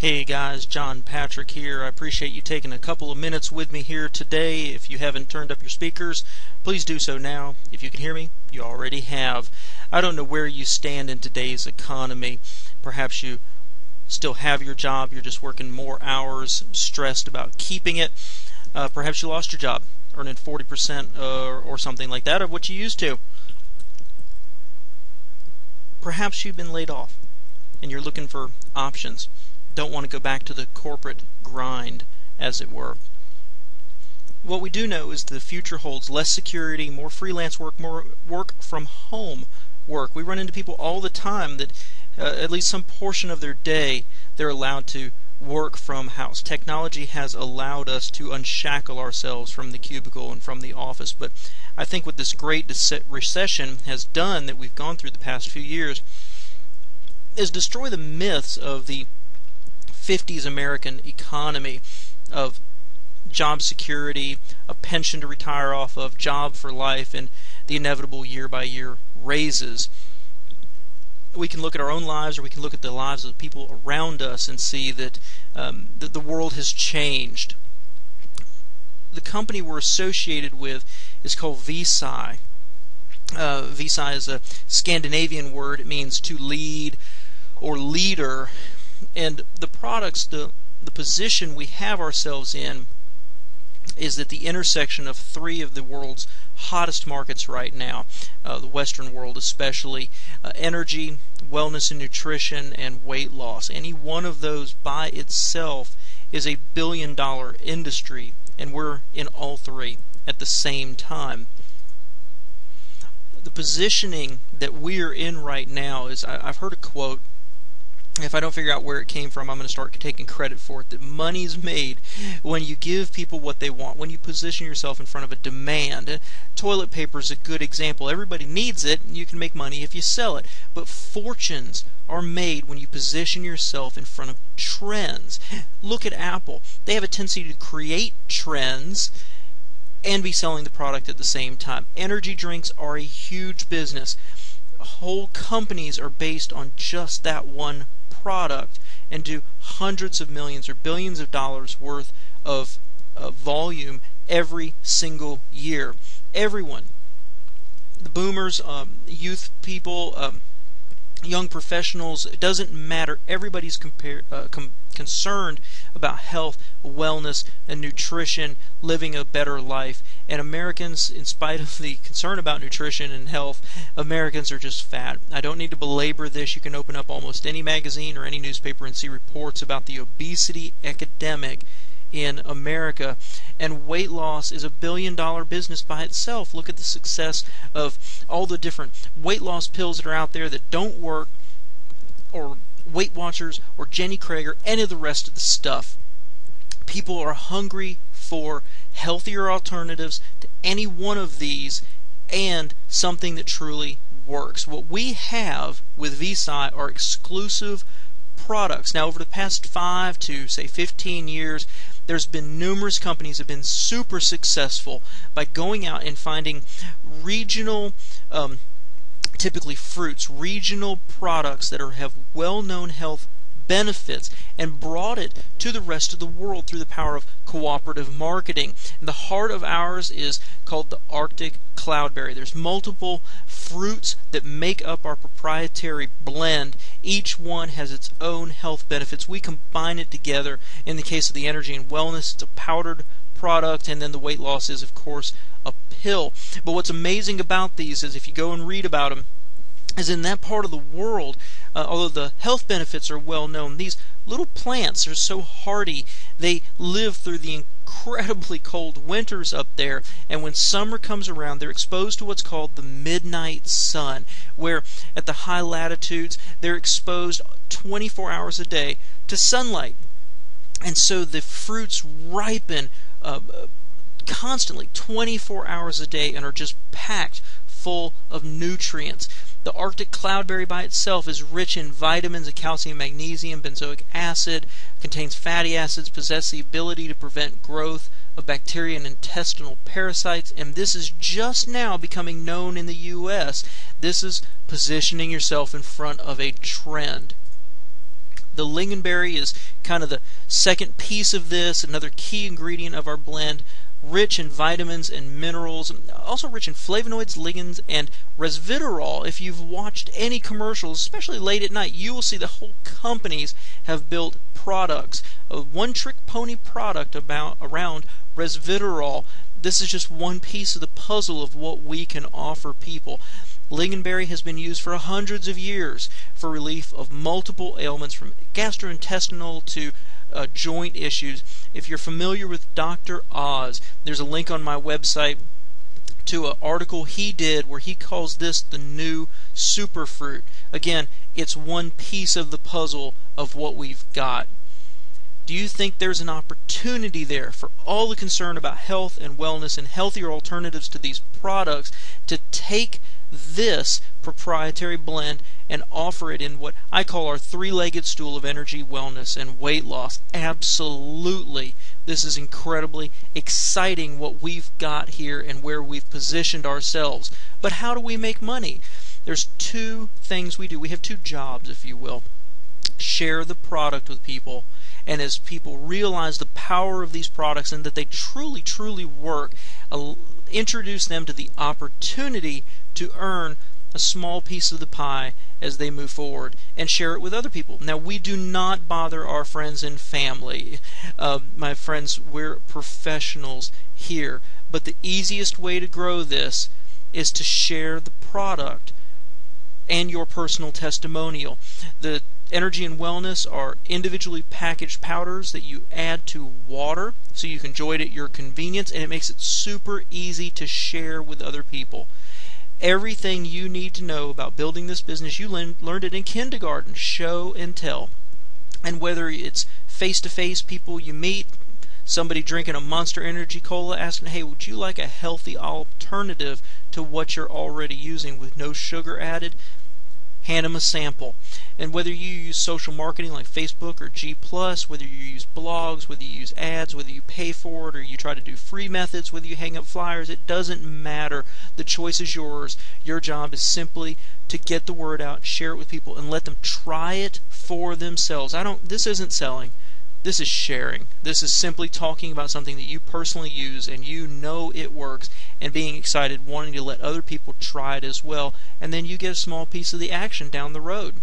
Hey guys, John Patrick here. I appreciate you taking a couple of minutes with me here today. If you haven't turned up your speakers, please do so now. If you can hear me, you already have. I don't know where you stand in today's economy. Perhaps you still have your job, you're just working more hours, stressed about keeping it. Perhaps you lost your job, earning 40% or something like that of what you used to. Perhaps you've been laid off and you're looking for options. Don't want to go back to the corporate grind, as it were. What we do know is the future holds less security, more freelance work, more work from home work. We run into people all the time that at least some portion of their day they're allowed to work from house. Technology has allowed us to unshackle ourselves from the cubicle and from the office, but I think what this great recession has done that we've gone through the past few years is destroy the myths of the 50s American economy of job security, a pension to retire off of, job for life, and the inevitable year-by-year raises. We can look at our own lives, or we can look at the lives of the people around us and see that the world has changed. The company we're associated with is called Visi. Visi is a Scandinavian word. It means to lead or leader. And the products, the position we have ourselves in is at the intersection of three of the world's hottest markets right now, the Western world especially, energy, wellness and nutrition, and weight loss. Any one of those by itself is a billion-dollar industry, and we're in all three at the same time. The positioning that we're in right now is, I've heard a quote. If I don't figure out where it came from, I'm going to start taking credit for it, that money's made when you give people what they want, when you position yourself in front of a demand. Toilet paper is a good example. Everybody needs it, and you can make money if you sell it. But fortunes are made when you position yourself in front of trends. Look at Apple. They have a tendency to create trends and be selling the product at the same time. Energy drinks are a huge business. Whole companies are based on just that one product and do hundreds of millions or billions of dollars worth of volume every single year. Everyone, the boomers, youth people, young professionals, it doesn't matter. Everybody's concerned about health, wellness, and nutrition, living a better life. And Americans, in spite of the concern about nutrition and health, Americans are just fat. I don't need to belabor this. You can open up almost any magazine or any newspaper and see reports about the obesity epidemic in America. And weight loss is a billion-dollar business by itself. Look at the success of all the different weight loss pills that are out there that don't work, or Weight Watchers, or Jenny Craig, or any of the rest of the stuff. People are hungry for healthier alternatives to any one of these, and something that truly works. What we have with Visi are exclusive products. Now, over the past 5 to say 15 years, there's been numerous companies that have been super successful by going out and finding regional, typically fruits, regional products that have well-known health benefits, and brought it to the rest of the world through the power of cooperative marketing. And the heart of ours is called the Arctic cloudberry. There's multiple fruits that make up our proprietary blend. Each one has its own health benefits. We combine it together. In the case of the energy and wellness, it's a powdered product, and then the weight loss is, of course, a pill. But what's amazing about these is, if you go and read about them, is in that part of the world, although the health benefits are well known, these little plants are so hardy. They live through the incredibly cold winters up there, and when summer comes around, they're exposed to what's called the midnight sun, where at the high latitudes they're exposed 24 hours a day to sunlight. And so the fruits ripen constantly 24 hours a day and are just packed full of nutrients. The Arctic cloudberry by itself is rich in vitamins and calcium, magnesium, benzoic acid, contains fatty acids, possess the ability to prevent growth of bacteria and intestinal parasites, and this is just now becoming known in the U.S. This is positioning yourself in front of a trend. The lingonberry is kind of the second piece of this, another key ingredient of our blend, rich in vitamins and minerals, also rich in flavonoids, ligands, and resveratrol. If you've watched any commercials, especially late at night, you will see the whole companies have built products, a one-trick pony product around resveratrol. This is just one piece of the puzzle of what we can offer people. Lingonberry has been used for hundreds of years for relief of multiple ailments, from gastrointestinal to joint issues. If you're familiar with Dr. Oz, there's a link on my website to an article he did where he calls this the new superfruit. Again, it's one piece of the puzzle of what we've got. Do you think there's an opportunity there for all the concern about health and wellness and healthier alternatives to these products to take this proprietary blend and offer it in what I call our three-legged stool of energy, wellness, and weight loss? Absolutely. This is incredibly exciting what we've got here and where we've positioned ourselves. But how do we make money? There's two things we do. We have two jobs, if you will. Share the product with people, and as people realize the power of these products and that they truly work, introduce them to the opportunity to earn a small piece of the pie as they move forward, and share it with other people. Now, we do not bother our friends and family. My friends, we're professionals here, but the easiest way to grow this is to share the product and your personal testimonial. The Energy and Wellness are individually packaged powders that you add to water so you can enjoy it at your convenience, and it makes it super easy to share with other people. Everything you need to know about building this business, you learned it in kindergarten, show and tell. And whether it's face-to-face people you meet, somebody drinking a Monster Energy Cola asking, hey, would you like a healthy alternative to what you're already using with no sugar added? Hand them a sample. And whether you use social marketing like Facebook or G+, whether you use blogs, whether you use ads, whether you pay for it or you try to do free methods, whether you hang up flyers, it doesn't matter. The choice is yours. Your job is simply to get the word out, share it with people, and let them try it for themselves. This isn't selling. This is sharing. This is simply talking about something that you personally use and you know it works, and being excited, wanting to let other people try it as well, and then you get a small piece of the action down the road.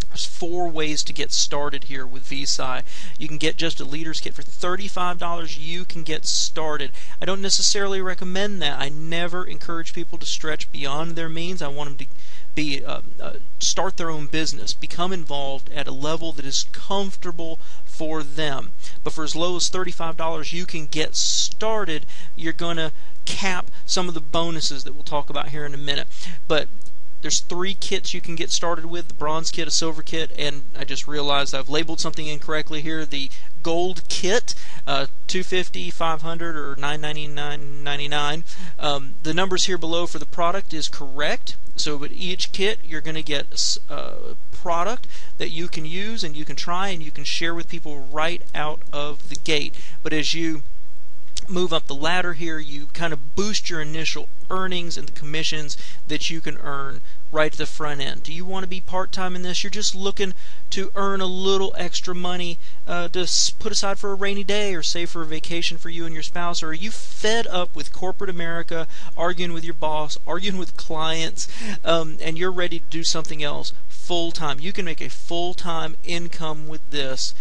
There's 4 ways to get started here with Visi. You can get just a leader's kit for $35. You can get started. I don't necessarily recommend that. I never encourage people to stretch beyond their means. I want them to start their own business, become involved at a level that is comfortable for them. But for as low as $35, you can get started. You're going to cap some of the bonuses that we'll talk about here in a minute. But there's 3 kits you can get started with: the bronze kit, a silver kit, and I just realized I've labeled something incorrectly here. The gold kit, $250, $500, or $999.99. The numbers here below for the product is correct. So with each kit, you're going to get a product that you can use and you can try and you can share with people right out of the gate. But as you move up the ladder here, you kind of boost your initial earnings and the commissions that you can earn right at the front end. Do you want to be part-time in this? You're just looking to earn a little extra money to put aside for a rainy day or save for a vacation for you and your spouse? Or are you fed up with corporate America, arguing with your boss, arguing with clients, and you're ready to do something else full-time? You can make a full-time income with this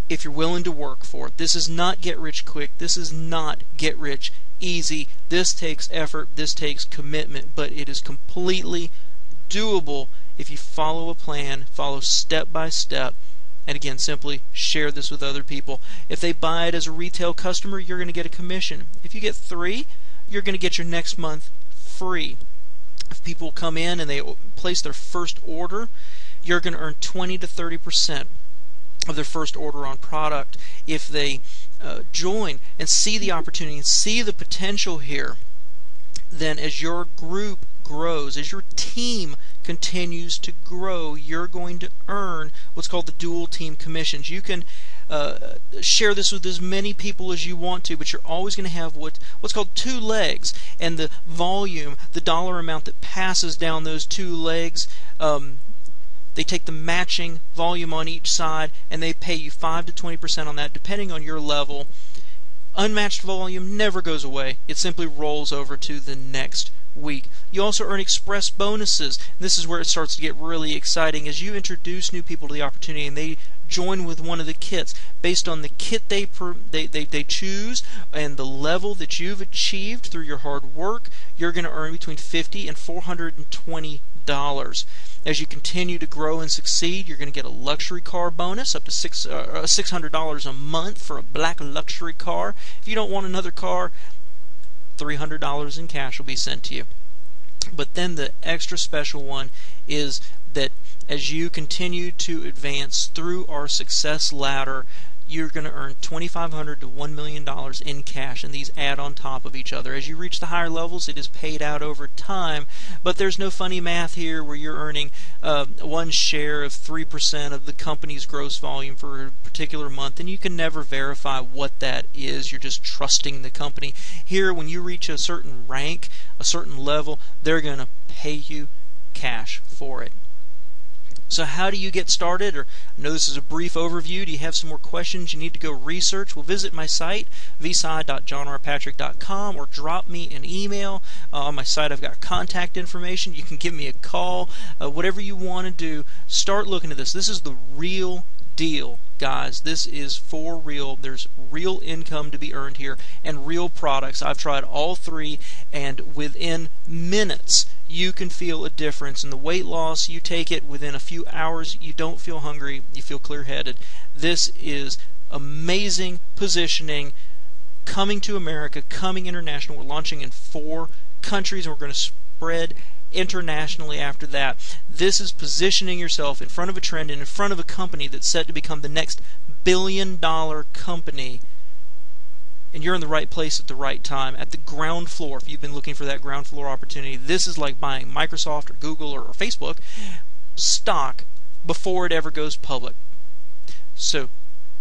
if you're willing to work for it. This is not get rich quick. This is not get rich easy. This takes effort. This takes commitment, but it is completely doable if you follow a plan, follow step by step, and again, simply share this with other people. If they buy it as a retail customer, you're going to get a commission. If you get 3, you're going to get your next month free. If people come in and they place their first order, you're going to earn 20 to 30% of their first order on product. If they join and see the opportunity and see the potential here, then as your group grows, as your team continues to grow, you're going to earn what's called the dual team commissions. You can share this with as many people as you want to, but you're always going to have what's called 2 legs, and the volume, the dollar amount that passes down those 2 legs, They take the matching volume on each side and they pay you 5 to 20% on that, depending on your level. Unmatched volume never goes away. It simply rolls over to the next week. You also earn express bonuses. This is where it starts to get really exciting as you introduce new people to the opportunity and they join with one of the kits. Based on the kit they choose and the level that you've achieved through your hard work, you're going to earn between $50 and $420. As you continue to grow and succeed, you're going to get a luxury car bonus up to $600 a month for a black luxury car. If you don't want another car, $300 in cash will be sent to you. But then the extra special one is that as you continue to advance through our success ladder, you're going to earn $2,500 to $1 million in cash, and these add on top of each other. As you reach the higher levels, it is paid out over time, but there's no funny math here where you're earning one share of 3% of the company's gross volume for a particular month, and you can never verify what that is. You're just trusting the company. Here, when you reach a certain rank, a certain level, they're going to pay you cash for it. So how do you get started? Or I know this is a brief overview. Do you have some more questions you need to go research? Well, visit my site, visi.johnrpatrick.com, or drop me an email. On my site, I've got contact information. You can give me a call. Whatever you want to do, start looking at this. This is the real deal, guys. This is for real. There's real income to be earned here and real products. I've tried all three, and within minutes you can feel a difference in the weight loss. You take it within a few hours, you don't feel hungry, you feel clear-headed. This is amazing positioning, coming to America, coming international. We're launching in 4 countries, and we're going to spread internationally after that. This is positioning yourself in front of a trend and in front of a company that's set to become the next billion-dollar company. And you're in the right place at the right time, at the ground floor. If you've been looking for that ground floor opportunity, this is like buying Microsoft or Google or Facebook stock before it ever goes public. So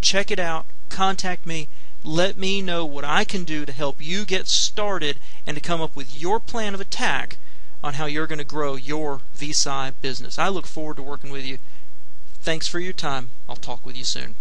check it out, contact me, let me know what I can do to help you get started and to come up with your plan of attack on how you're going to grow your Visi business. I look forward to working with you. Thanks for your time. I'll talk with you soon.